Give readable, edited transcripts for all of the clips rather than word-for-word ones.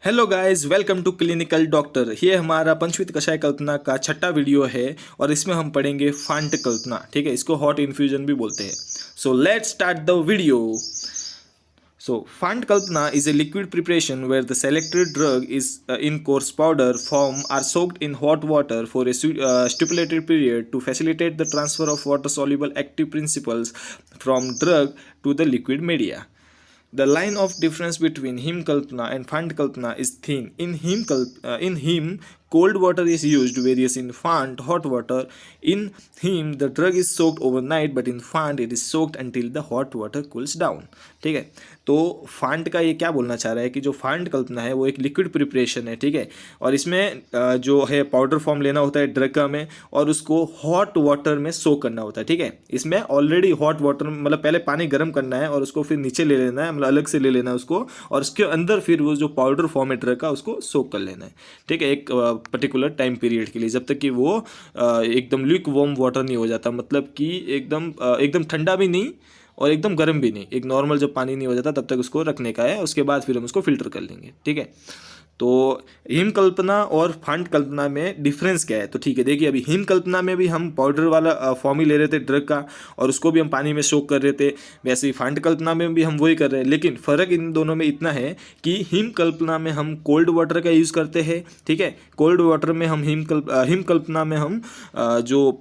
Hello guys, welcome to clinical doctor. ये हमारा पंचवित कषाय कल्पना का छठा वीडियो है और इसमें हम पढ़ेंगे फांट कल्पना। ठीक है, इसको हॉट इन्फ्यूजन भी बोलते हैं। So let's start the video. So, Fant Kalpana is a liquid preparation where the selected drug is in coarse powder form are soaked in hot water for a stipulated period to facilitate the transfer of water-soluble active principles from drug to the liquid media. The line of difference between heme kalpana and Fant kalpana is thin. In heme, cold water is used, whereas in Fant, hot water. In heme, the drug is soaked overnight, but in Fant, it is soaked until the hot water cools down. ठीक है, तो font का ये क्या बोलना चाह रहा है कि जो फांट कल्पना है वो एक लिक्विड प्रिपरेशन है। ठीक है, और इसमें जो है पाउडर फॉर्म लेना होता है ड्रग का में और उसको हॉट वाटर में सोक करना होता है। ठीक है, इसमें ऑलरेडी हॉट वाटर मतलब पहले पानी गर्म करना है और उसको फिर नीचे ले लेना है, मतलब अलग से ले लेना है उसको, और उसके अंदर फिर वो जो पाउडर फॉर्म है ड्रग का उसको सोक कर लेना है। ठीक है, एक पर्टिकुलर टाइम पीरियड के लिए, जब तक कि वो एकदम ल्यूक वार्म वाटर नहीं हो जाता, मतलब कि एकदम ठंडा भी नहीं और एकदम गर्म भी नहीं, एक नॉर्मल जब पानी नहीं हो जाता तब तक उसको रखने का है। उसके बाद फिर हम उसको फिल्टर कर लेंगे। ठीक है, तो हिम कल्पना और फांट कल्पना में डिफरेंस क्या है? तो ठीक है, देखिए अभी हिम कल्पना में भी हम पाउडर वाला फॉर्म ही ले रहे थे ड्रग का और उसको भी हम पानी में सोक कर रहे थे, वैसे ही फांट कल्पना में भी हम वही कर रहे हैं। लेकिन फ़र्क इन दोनों में इतना है कि हिम कल्पना में हम कोल्ड वाटर का यूज़ करते हैं। ठीक है, कोल्ड वाटर में हम हिम कल्पना में हम जो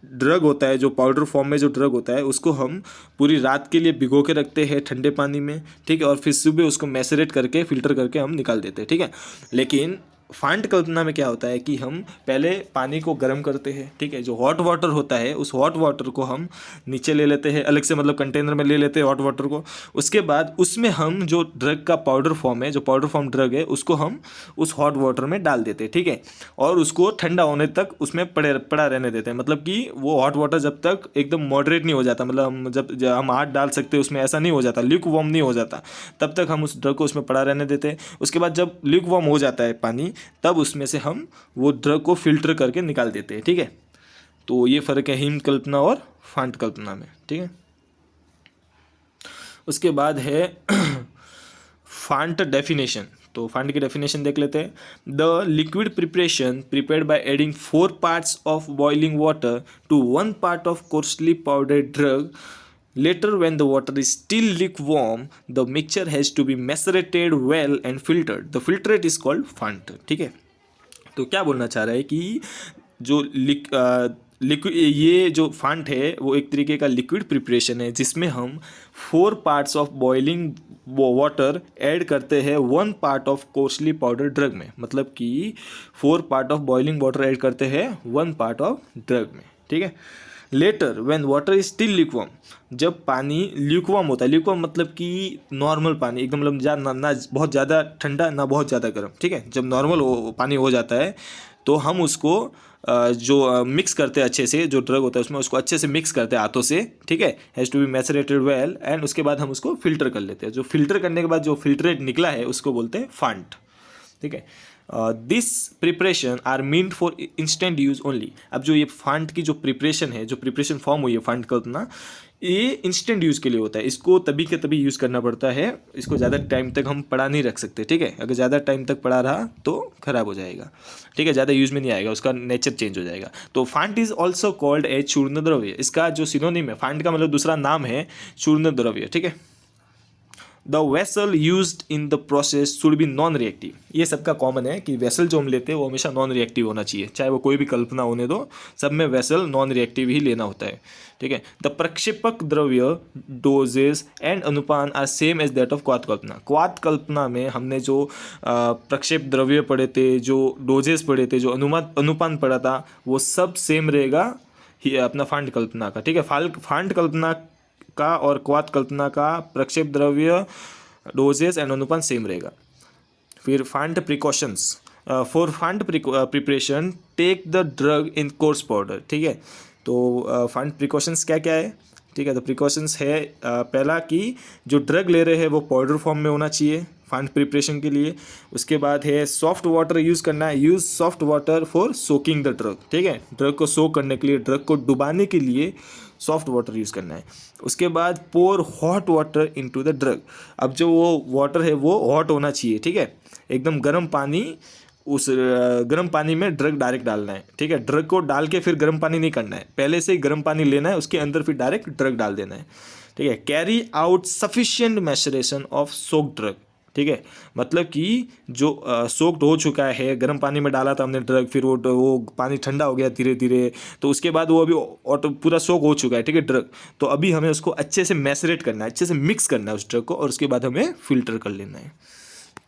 ड्रग होता है, जो पाउडर फॉर्म में जो ड्रग होता है उसको हम पूरी रात के लिए भिगो के रखते हैं ठंडे पानी में। ठीक है, और फिर सुबह उसको मैसरेट करके फिल्टर करके हम निकाल देते हैं। ठीक है, लेकिन फांट कल्पना में क्या होता है कि हम पहले पानी को गर्म करते हैं। ठीक है, जो हॉट वाटर होता है उस हॉट वाटर को हम नीचे ले लेते हैं अलग से, मतलब कंटेनर में ले लेते हैं हॉट वाटर को। उसके बाद उसमें हम जो ड्रग का पाउडर फॉर्म है, जो पाउडर फॉर्म ड्रग है, उसको हम उस हॉट वाटर में डाल देते हैं। ठीक है, और उसको ठंडा होने तक उसमें पड़ा रहने देते हैं, मतलब कि वो हॉट वाटर जब तक एकदम मॉडरेट नहीं हो जाता, मतलब हम जब हम हाथ डाल सकते हैं उसमें, ऐसा नहीं हो जाता, ल्यूक वार्म नहीं हो जाता, तब तक हम उस ड्रग को उसमें पड़ा रहने देते हैं। उसके बाद जब ल्यूक वार्म हो जाता है पानी, तब उसमें से हम वो ड्रग को फिल्टर करके निकाल देते हैं। ठीक है, तो ये फ़र्क है हिम कल्पना और फांट कल्पना में। ठीक है, उसके बाद है फांट डेफिनेशन। तो फांट की डेफिनेशन देख लेते हैं। The liquid preparation prepared by adding 4 parts of boiling water to 1 part of coarsely powdered drug. Later, when the water is still lukewarm, the mixture has to be macerated well and filtered. The filtrate is called fant. ठीक है, तो क्या बोलना चाह रहा है कि जो लिक्विड, ये जो फांट है वो एक तरीके का लिक्विड प्रिपरेशन है जिसमें हम 4 parts of boiling water add करते हैं 1 part of coarsely powder drug में, मतलब कि 4 part of boiling water add करते हैं 1 part ऑफ ड्रग में। ठीक है, letter when water is still lukewarm, जब पानी ल्यूकवार्म होता है, ल्यूकवार्म मतलब कि नॉर्मल पानी, एकदम मतलब ना बहुत ज़्यादा ठंडा ना बहुत ज़्यादा गर्म। ठीक है, जब नॉर्मल पानी हो जाता है तो हम उसको जो मिक्स करते हैं अच्छे से, जो ड्रग होता है उसमें उसको अच्छे से मिक्स करते हैं हाथों से। ठीक है, has to be macerated well, and उसके बाद हम उसको फिल्टर कर लेते हैं। जो फिल्टर करने के बाद जो फिल्ट्रेट निकला है उसको बोलते हैं फांट। ठीक है, this preparation are meant for instant use only. अब जो ये फांट की जो प्रिपरेशन है, जो प्रिपरेशन फॉर्म हुई है फांट कल्पना, ये इंस्टेंट यूज़ के लिए होता है। इसको तभी के तभी यूज़ करना पड़ता है, इसको ज़्यादा टाइम तक हम पड़ा नहीं रख सकते। ठीक है, अगर ज़्यादा टाइम तक पड़ा रहा तो ख़राब हो जाएगा। ठीक है, ज़्यादा यूज़ में नहीं आएगा, उसका नेचर चेंज हो जाएगा। तो font is also called a चूर्ण द्रव्य। इसका जो सिनोनिम है, फांट का मतलब दूसरा नाम है चूर्ण द्रव्य। ठीक है, the vessel used in the process should be non reactive. ये सबका कॉमन है कि वेसल जो हम लेते हैं वो हमेशा नॉन रिएक्टिव होना चाहिए, चाहे वो कोई भी कल्पना होने दो, सब में वेसल नॉन रिएक्टिव ही लेना होता है। ठीक है, द प्रक्षेपक द्रव्य डोजेस एंड अनुपान are same as that of क्वाथ कल्पना। क्वाथ कल्पना में हमने जो प्रक्षेप द्रव्य पढ़े थे, जो डोजेस पढ़े थे, जो अनुपान पढ़ा था, वो सब सेम रहेगा ही अपना फांट कल्पना का। ठीक है, फांट कल्पना का और क्वाथ कल्पना का प्रक्षेप द्रव्य डोजेस एंड अनुपान सेम रहेगा। फिर फांट प्रिकॉशंस फॉर फांट preparation take the drug in coarse powder. ठीक है, तो फांट प्रिकॉशंस क्या क्या है ठीक है। तो प्रिकॉशंस है पहला कि जो ड्रग ले रहे हैं वो पाउडर फॉर्म में होना चाहिए फांड प्रिपरेशन के लिए। उसके बाद है सॉफ्ट वाटर यूज़ करना है, use soft water for soaking the drug, ठीक है। ड्रग को सोक करने के लिए, ड्रग को डुबाने के लिए सॉफ्ट वाटर यूज़ करना है। उसके बाद pour hot water into the drug. अब जो वो वाटर है वो हॉट होना चाहिए, ठीक है, एकदम गर्म पानी, उस गर्म पानी में ड्रग डायरेक्ट डालना है, ठीक है। ड्रग को डाल के फिर गर्म पानी नहीं करना है, पहले से ही गर्म पानी लेना है, उसके अंदर फिर डायरेक्ट ड्रग डाल देना है, ठीक है। Carry out sufficient maceration of soak drug, ठीक है, मतलब कि जो सोक्ड हो चुका है, गर्म पानी में डाला था हमने ड्रग, फिर वो पानी ठंडा हो गया धीरे धीरे, तो उसके बाद वो अभी ऑटो पूरा सोक हो चुका है, ठीक है, ड्रग। तो अभी हमें उसको अच्छे से मैसरेट करना है, अच्छे से मिक्स करना है उस ड्रग को, और उसके बाद हमें फिल्टर कर लेना है,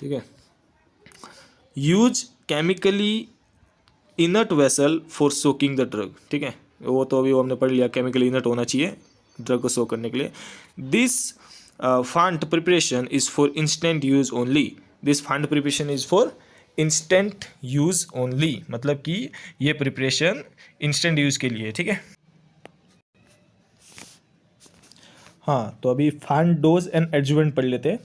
ठीक है। Use chemically inert vessel for soaking the drug, ठीक है, वो तो अभी हमने पढ़ लिया, केमिकली इनर्ट होना चाहिए ड्रग को सोक करने के लिए। This font preparation is for instant use only. This font preparation is for instant use only, मतलब कि ये प्रिपरेशन इंस्टेंट यूज़ के लिए, ठीक है। हाँ, तो अभी फांड डोज एंड एडजुवेंट पढ़ लेते हैं।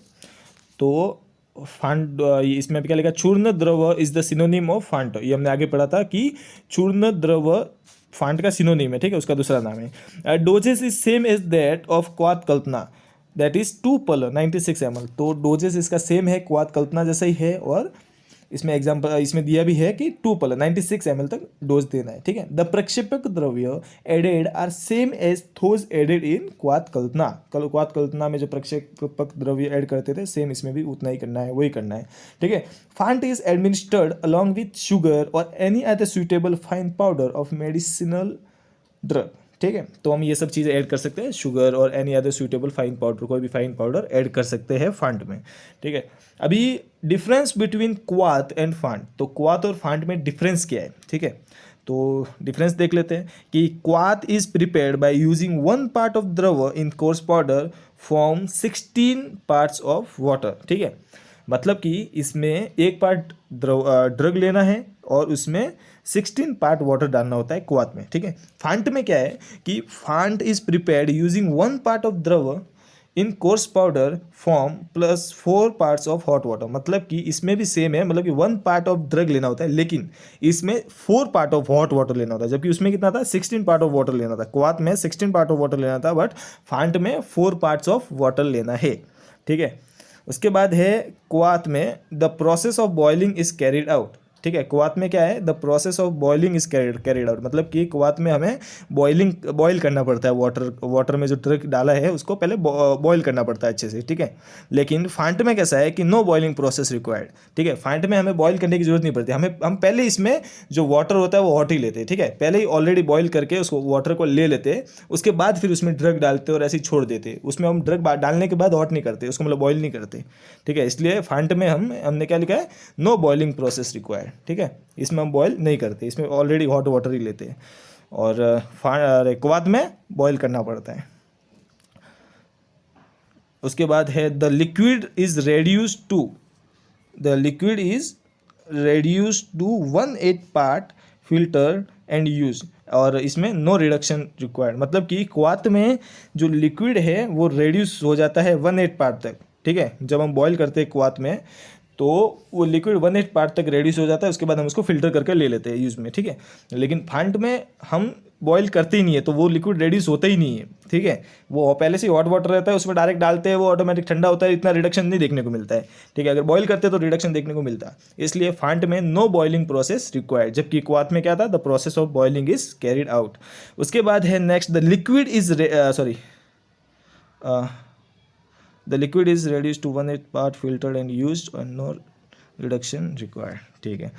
तो फांड, इसमें अभी क्या लिखा, चूर्ण द्रव is the synonym of font. ये हमने आगे पढ़ा था कि चूर्ण द्रव फांट का सिनोनिम है, ठीक है, उसका दूसरा नाम है। Doses is same as that of क्वाथ कल्पना, दैट इज 2 पल 96 ml। तो डोजेस इसका सेम है, क्वाथ कल्पना जैसा ही है, और इसमें एग्जाम्पल इसमें दिया भी है कि 2 पल 96 ml तक डोज देना है, ठीक है। द प्रक्षेपक द्रव्य added are same as those added in क्वाथ कल्पना। क्वाथ कल्पना में जो प्रक्षेपक द्रव्य ऐड करते थे, सेम इसमें भी उतना ही करना है, वही करना है, ठीक है। फांट is administered along with sugar और any other suitable fine powder of medicinal drug, ठीक है। तो हम ये सब चीज़ें ऐड कर सकते हैं, शुगर और any other suitable fine powder, कोई भी फाइन पाउडर ऐड कर सकते हैं फांट में, ठीक है। अभी डिफरेंस बिटवीन क्वाथ एंड फांट, तो क्वाथ और फांट में डिफरेंस क्या है, ठीक है। तो डिफरेंस देख लेते हैं कि क्वाथ is prepared by using 1 part of द्रव in coarse powder form 16 parts of water, ठीक है। मतलब कि इसमें एक पार्ट ड्रग लेना है और उसमें 16 पार्ट वाटर डालना होता है क्वाथ में, ठीक है। फांट में क्या है कि फांट is prepared using 1 part of द्रव in coarse powder form plus 4 parts of hot water. मतलब कि इसमें भी सेम है, मतलब कि 1 पार्ट ऑफ ड्रग लेना होता है, लेकिन इसमें 4 पार्ट ऑफ हॉट वाटर लेना होता है, जबकि उसमें कितना था, 16 पार्ट ऑफ वाटर लेना था। क्वाथ में 16 पार्ट ऑफ वाटर लेना था, बट फांट में 4 पार्ट्स ऑफ वाटर लेना है, ठीक है। उसके बाद है क्वाथ में the process of boiling is carried out, ठीक है। क्वाथ में क्या है, the process of boiling is carried out, मतलब कि क्वाथ में हमें बॉइल करना पड़ता है, वाटर में जो ड्रग डाला है उसको पहले बॉयल करना पड़ता है अच्छे से, ठीक है। लेकिन फांट में कैसा है कि नो बॉइलिंग प्रोसेस रिक्वायर्ड, ठीक है। फांट में हमें बॉयल करने की जरूरत नहीं पड़ती, हम पहले इसमें जो वाटर होता है वो हॉट ही लेते हैं, ठीक है। पहले ही ऑलरेडी बॉयल करके उसको वाटर को ले लेते, उसके बाद फिर उसमें ड्रग डालते और ऐसे ही छोड़ देते। उसमें हम ड्रग डालने के बाद हॉट नहीं करते, उसको मतलब बॉयल नहीं करते, ठीक है। इसलिए फांट में हमने क्या लिखा है, नो बॉइलिंग प्रोसेस रिक्वायर्ड, ठीक है। इसमें हम बॉयल नहीं करते, इसमें ऑलरेडी हॉट वाटर ही लेते हैं, और क्वाथ में बॉयल करना पड़ता है। उसके बाद है the liquid is reduced to 1/8 part filter and use, और इसमें नो रिडक्शन रिक्वायर्ड, मतलब कि क्वाथ में जो लिक्विड है वो रेड्यूस हो जाता है 1/8 पार्ट तक, ठीक है। जब हम बॉयल करते हैं क्वाथ में तो वो लिक्विड 1/8 पार्ट तक रेड्यूस हो जाता है, उसके बाद हम उसको फिल्टर करके ले लेते हैं यूज़ में, ठीक है। लेकिन फांट में हम बॉयल करते ही नहीं है, तो वो लिक्विड रेड्यूस होता ही नहीं है, ठीक है। वो पहले से ही हॉट वाटर रहता है, उसमें डायरेक्ट डालते हैं, वो ऑटोमेटिक ठंडा होता है, इतना रिडक्शन नहीं देखने को मिलता है, ठीक है। अगर बॉयल करते तो रिडक्शन देखने को मिलता है, इसलिए फांट में नो बॉइलिंग प्रोसेस रिक्वायर्ड, जबकि क्वाथ में क्या था, the process of boiling is carried out. उसके बाद है next, the liquid is reduced to 1/8 part filtered and used and no reduction required, ठीक है।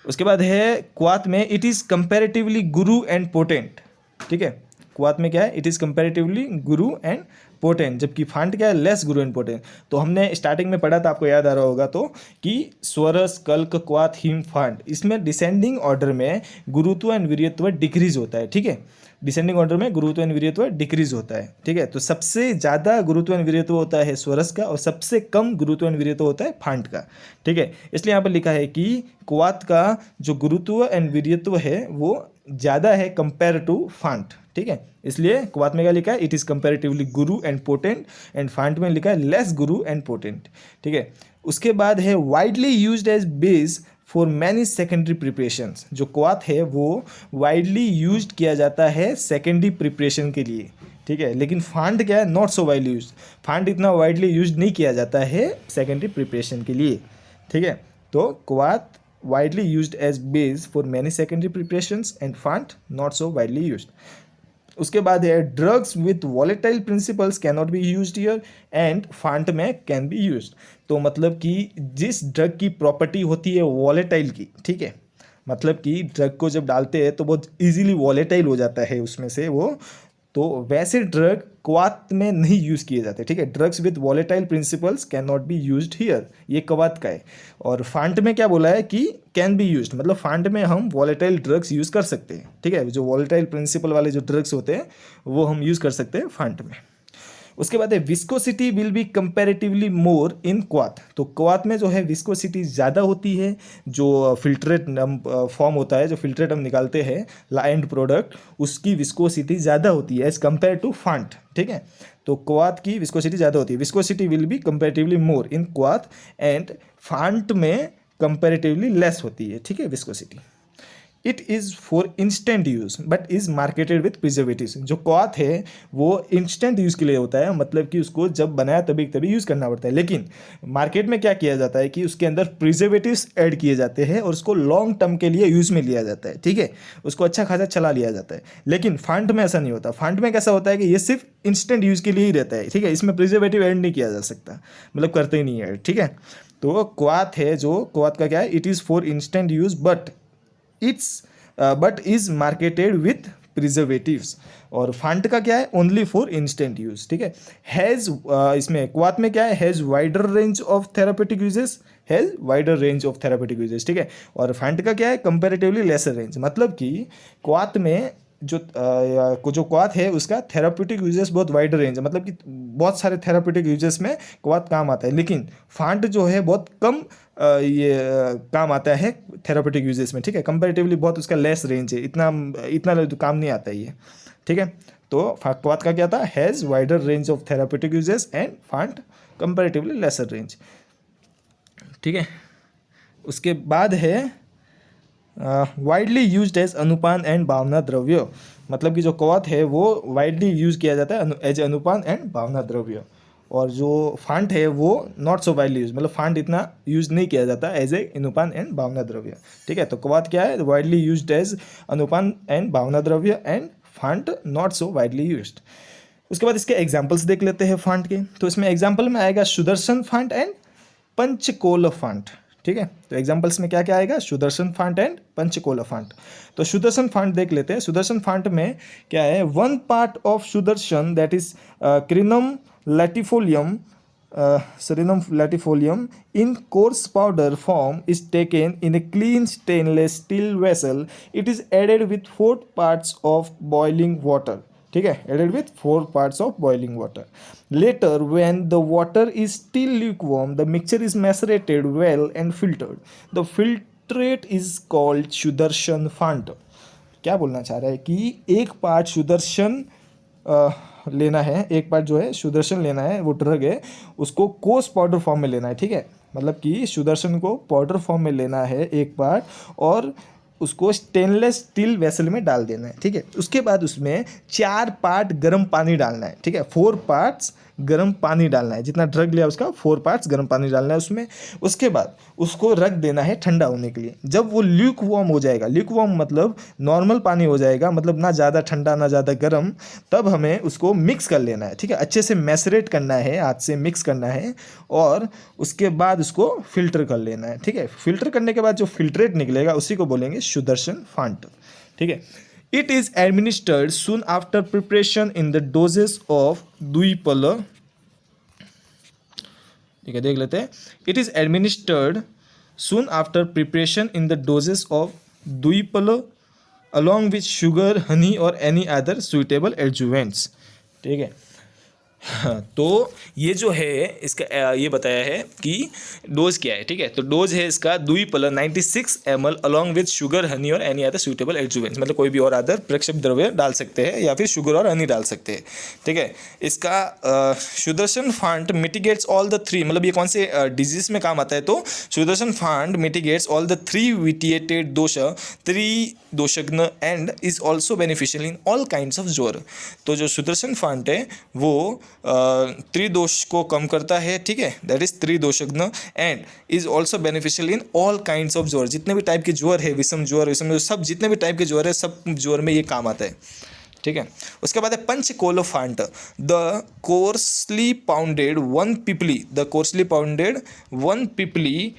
उसके बाद है क्वाथ में it is comparatively Guru and potent, ठीक है। क्वाथ में क्या है, it is comparatively Guru and potent, जबकि फांट क्या है, लेस गुरु एंड पोटेंट। तो हमने स्टार्टिंग में पढ़ा था, आपको याद आ रहा होगा तो, कि स्वरस कल्क क्वाथ हिम फांट, इसमें डिसेंडिंग ऑर्डर में गुरुत्व एंड वीर्यत्व डिक्रीज होता है, ठीक है। डिसेंडिंग ऑर्डर में गुरुत्व एंड वीर्यत्व डिक्रीज होता है, ठीक है। तो सबसे ज़्यादा गुरुत्व एंड वीर्यत्व होता है स्वरस का, और सबसे कम गुरुत्व एंड वीर्यत्व होता है फांट का, ठीक है। इसलिए यहाँ पर लिखा है कि क्वाथ का जो गुरुत्व एंड वीर्यत्व है वो ज़्यादा है कंपेयर टू फांट, ठीक है, इसलिए क्वाथ में क्या लिखा है, it is comparatively Guru and potent, and फांट में लिखा है लेस गुरु एंड पोटेंट, ठीक है। उसके बाद है widely used as base for many secondary preparations. जो क्वाथ है वो वाइडली यूज्ड किया जाता है सेकेंडरी प्रिपरेशन के लिए, ठीक है, लेकिन फांट क्या है, not so widely use. Font इतना वाइडली यूज नहीं किया जाता है सेकेंडरी प्रिपरेशन के लिए, ठीक है। तो क्वाथ widely used as base for many secondary preparations and फांट नॉट सो वाइडली यूज्ड। उसके बाद है drugs with volatile principles can not be used here and फांट में कैन बी यूज्ड। तो मतलब कि जिस ड्रग की प्रॉपर्टी होती है वॉलेटाइल की, ठीक है, मतलब कि ड्रग को जब डालते हैं तो बहुत इजीली वॉलेटाइल हो जाता है उसमें से वो, तो वैसे ड्रग क्वाथ में नहीं यूज़ किए जाते, ठीक है। Drugs with volatile principles can not be used here, ये क्वाथ का है। और फांट में क्या बोला है कि कैन बी यूज्ड, मतलब फांट में हम वॉलेटाइल ड्रग्स यूज़ कर सकते हैं, ठीक है, जो वॉलेटाइल प्रिंसिपल वाले जो ड्रग्स होते हैं वो हम यूज़ कर सकते हैं फांट में। उसके बाद है विस्कोसिटी विल बी कंपैरेटिवली मोर इन क्वाथ। तो क्वाथ में जो है विस्कोसिटी ज़्यादा होती है, जो फिल्ट्रेट फॉर्म होता है, जो फिल्ट्रेट हम निकालते हैं एंड प्रोडक्ट, उसकी विस्कोसिटी ज़्यादा होती है एज कम्पेयर टू फांट, ठीक है। तो क्वाथ की विस्कोसिटी ज़्यादा होती है, विस्कोसिटी विल बी कंपैरेटिवली मोर इन क्वाथ एंड फांट में कंपैरेटिवली लेस होती है, ठीक है, viscosity. It is for instant use but is marketed with preservatives. जो क्वाथ है वो इंस्टेंट यूज़ के लिए होता है, मतलब कि उसको जब बनाया तभी तभी यूज़ करना पड़ता है, लेकिन मार्केट में क्या किया जाता है कि उसके अंदर प्रिजर्वेटिव्स ऐड किए जाते हैं और उसको लॉन्ग टर्म के लिए यूज़ में लिया जाता है, ठीक है, उसको अच्छा खासा चला लिया जाता है। लेकिन फांट में ऐसा नहीं होता। फांट में कैसा होता है कि ये सिर्फ इंस्टेंट यूज़ के लिए ही रहता है, ठीक है, इसमें प्रिजर्वेटिव ऐड नहीं किया जा सकता, मतलब करते ही नहीं है, ठीक है। तो क्वाथ है, जो क्वाथ का क्या है, it is for instant use but is marketed with preservatives. और फांट का क्या है, ओनली फॉर इंस्टेंट यूज, ठीक है। हैज़ इसमें क्वाथ में क्या है, has wider range of therapeutic uses, has wider range of therapeutic uses, ठीक है। और फांट का क्या है, कंपेरेटिवली लेसर रेंज, मतलब कि क्वाथ में जो क्वाथ है उसका थेराप्यूटिक यूजेस बहुत वाइड रेंज है, मतलब कि बहुत सारे थेराप्यूटिक यूजेस में क्वाथ काम आता है, लेकिन फांट जो है बहुत कम काम आता है थेराप्यूटिक यूजेस में, ठीक है, कंपैरेटिवली बहुत उसका लेस रेंज है, इतना काम नहीं आता है ये, ठीक है। तो क्वाथ का क्या था, has wider range of therapeutic uses and फांट कंपैरेटिवली लेसर रेंज, ठीक है। उसके बाद है वाइडली यूज्ड एज अनुपान एंड भावना द्रव्य, मतलब कि जो क्वाथ है वो वाइडली यूज किया जाता है एज अनुपान एंड भावना द्रव्य, और जो फांट है वो नॉट सो वाइडली यूज, मतलब फांट इतना यूज नहीं किया जाता एज ए अनुपान एंड भावना द्रव्य, ठीक है। तो क्वाथ क्या है, वाइडली यूज्ड एज अनुपान एंड भावना द्रव्य एंड फांट नॉट सो वाइडली यूज्ड। उसके बाद इसके एग्जाम्पल्स देख लेते हैं फांट के। तो इसमें एग्जाम्पल में आएगा Sudarshan font and panchakol font, ठीक है। तो एग्जाम्पल्स में क्या क्या आएगा, Sudarshan font and panchakol font. तो सुदर्शन फांट देख लेते हैं। सुदर्शन फांट में क्या है, one part of Sudarshan that is crinum latifolium in coarse powder form is taken in a clean stainless steel vessel. It is added with 4 parts of boiling water, ठीक है, added with 4 parts of boiling water. Later, when the water is still lukewarm, the mixture is macerated well and filtered. The filtrate is called Sudarshan font. क्या बोलना चाह रहा है कि एक part Sudarshan लेना है, एक पार्ट जो है सुदर्शन लेना है, वो ड्रग है, उसको कोर्स पाउडर फॉर्म में लेना है, ठीक है, मतलब कि सुदर्शन को पाउडर फॉर्म में लेना है एक पार्ट, और उसको स्टेनलेस स्टील वेसल में डाल देना है, ठीक है। उसके बाद उसमें 4 पार्ट गर्म पानी डालना है, ठीक है, 4 पार्ट्स गर्म पानी डालना है, जितना ड्रग लिया उसका 4 पार्ट्स गर्म पानी डालना है उसमें। उसके बाद उसको रख देना है ठंडा होने के लिए। जब वो ल्यूक वार्म हो जाएगा, ल्यूक वार्म मतलब नॉर्मल पानी हो जाएगा, मतलब ना ज़्यादा ठंडा ना ज़्यादा गर्म, तब हमें उसको मिक्स कर लेना है, ठीक है, अच्छे से मैसरेट करना है, हाथ से मिक्स करना है, और उसके बाद उसको फिल्टर कर लेना है, ठीक है। फिल्टर करने के बाद जो फिल्ट्रेट निकलेगा उसी को बोलेंगे सुदर्शन फांट, ठीक है। It is administered soon after preparation in the doses of द्विपल, ठीक है, देख लेते हैं। It is administered soon after preparation in the doses of द्विपल along with sugar, honey or any other suitable adjuvants, ठीक है। हाँ, तो ये जो है इसका ये बताया है कि डोज क्या है, ठीक है। तो डोज है इसका 2 पलर 96 ml along with sugar, Honey और एनी अदर सूटेबल एडजुवेंट्स, मतलब कोई भी और अदर प्रक्षेप द्रव्य डाल सकते हैं या फिर शुगर और हनी डाल सकते हैं, ठीक है। इसका सुदर्शन फांट मिटिगेट्स ऑल द 3, मतलब ये कौन से डिजीज में काम आता है, तो सुदर्शन फांट मिटिगेट्स ऑल द 3 विटिएटेड दोषा, 3 दोषग्न and is also beneficial in all kinds of ज्वर। तो जो सुदर्शन फांट है वो त्रिदोष को कम करता है, ठीक है, दैट इज त्रिदोषग्न, and is also beneficial in all kinds of ज्वर, जितने भी टाइप के ज्वर है, विषम ज्वर सब जितने भी टाइप के ज्वर है सब ज्वर में ये काम आता है, ठीक है। उसके बाद है पंचकोलोफांट, द कोर्सली पाउंडेड वन पिपली, द कोर्सली पाउंडेड वन पिपली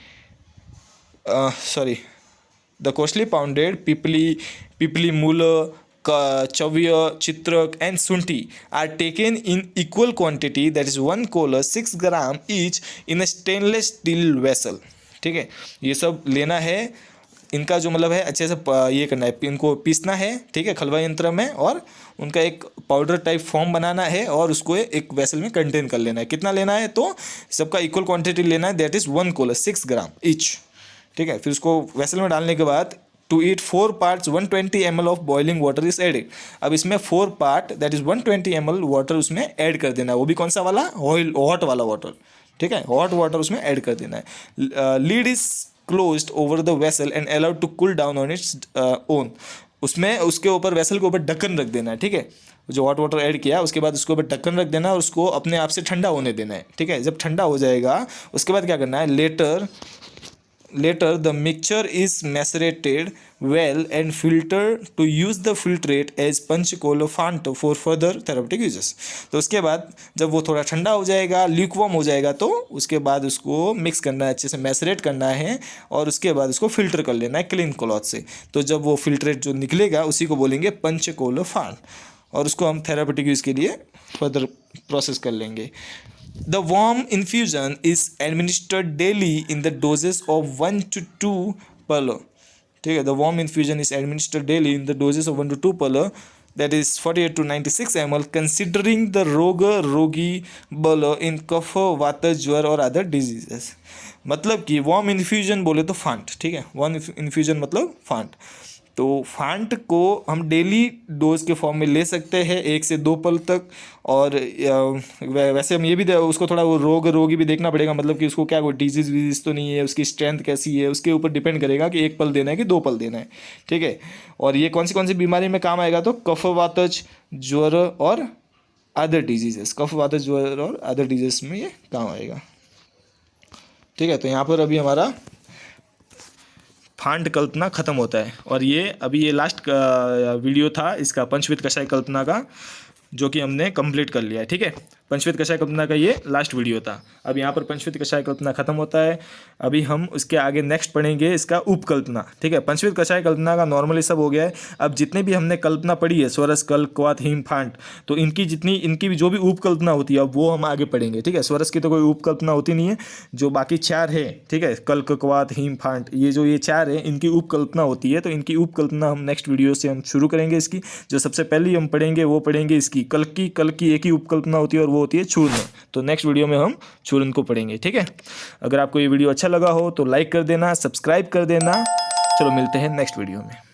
द कोर्सली पाउंडेड पिपली मूल चव्य, चित्रक एंड सुंठी are taken in equal quantity, that is 1 कोलर 6 gram each in a stainless steel vessel, ठीक है। ये सब लेना है, इनका जो मतलब है अच्छे से ये करना है, इनको पीसना है, ठीक है, खलवा यंत्र में, और उनका एक पाउडर टाइप फॉर्म बनाना है और उसको एक वेसल में कंटेन कर लेना है। कितना लेना है, तो सबका इक्वल क्वांटिटी लेना है, दैट इज 1 कोलर 6 ग्राम ईच, ठीक है। फिर उसको वेसल में डालने के बाद to it 4 parts 120 ml of boiling water is added. अब इसमें 4 part that is 120 ml water उसमें ऐड कर देना है, वो भी कौन सा वाला, ऑयल हॉट वाला वाटर, ठीक है, हॉट वाटर उसमें ऐड कर देना है। Lid is closed over the vessel and allowed to cool down on its own, उसमें उसके ऊपर वेसल के ऊपर ढक्कन रख देना है, ठीक है। जो हॉट वाटर ऐड किया उसके बाद उसके ऊपर ढक्कन रख देना है और उसको अपने आप से ठंडा होने देना है, ठीक है। जब ठंडा हो जाएगा उसके बाद क्या करना है, later the mixture is macerated well and filtered to use the filtrate as पंचकोलोफांट for further therapeutic uses। तो उसके बाद जब वो थोड़ा ठंडा हो जाएगा, ल्यूकवार्म हो जाएगा, तो उसके बाद उसको मिक्स करना है, अच्छे से मैसरेट करना है और उसके बाद उसको फिल्टर कर लेना है क्लीन क्लॉथ से। तो जब वो फिल्ट्रेट जो निकलेगा उसी को बोलेंगे पंचकोलोफांट, और उसको हम थेरापेटिक यूज़ के लिए फर्दर प्रोसेस कर लेंगे। The warm infusion is administered daily in the doses of 1 to 2 per, ठीक है। The warm infusion is administered daily in the doses of 1 to 2 per, that is 48 to 96 ml, considering the रोगी बल in कफ वात ज्वर और other diseases. मतलब कि warm infusion बोले तो फांट, ठीक है, वार्म इन्फ्यूजन मतलब फांट। तो फांट को हम डेली डोज के फॉर्म में ले सकते हैं 1 से 2 पल तक, और वैसे हम ये भी उसको थोड़ा वो रोगी भी देखना पड़ेगा, मतलब कि उसको क्या कोई डिजीज़ विजीज तो नहीं है, उसकी स्ट्रेंथ कैसी है, उसके ऊपर डिपेंड करेगा कि 1 पल देना है कि 2 पल देना है, ठीक है। और ये कौन सी बीमारी में काम आएगा, तो कफवातज ज्वर और अदर डिजीजेस, कफवातज ज्वर और अदर डिजीज में ये काम आएगा, ठीक है। तो यहाँ पर अभी हमारा फांट कल्पना खत्म होता है, और ये लास्ट वीडियो था इसका पंचविध कषाय कल्पना का, जो कि हमने कंप्लीट कर लिया है, ठीक है। पंचविध कषाय कल्पना का ये लास्ट वीडियो था। अब यहाँ पर पंचविध कषाय कल्पना खत्म होता है। अभी हम उसके आगे नेक्स्ट पढ़ेंगे इसका उपकल्पना, ठीक है। पंचविध कषाय कल्पना का नॉर्मली सब हो गया है। अब जितने भी हमने कल्पना पढ़ी है, स्वरस, कल्प, क्वाथ, हिम, फांट, तो इनकी भी जो भी उपकल्पना होती है अब वो हम आगे पढ़ेंगे, ठीक है। स्वरस की तो कोई उपकल्पना होती नहीं है, जो बाकी 4 है, ठीक है, कल्प, क्वाथ, हिम, फांट, ये 4 है इनकी उपकल्पना होती है। तो इनकी उपकल्पना हम नेक्स्ट वीडियो से हम शुरू करेंगे। इसकी जो सबसे पहले हम पढ़ेंगे वो पढ़ेंगे इसकी कल की एक ही उपकल्पना होती है और वो होती है चूर्ण। तो नेक्स्ट वीडियो में हम चूर्ण को पढ़ेंगे, ठीक है। अगर आपको ये वीडियो अच्छा लगा हो तो लाइक कर देना, सब्सक्राइब कर देना। चलो मिलते हैं नेक्स्ट वीडियो में।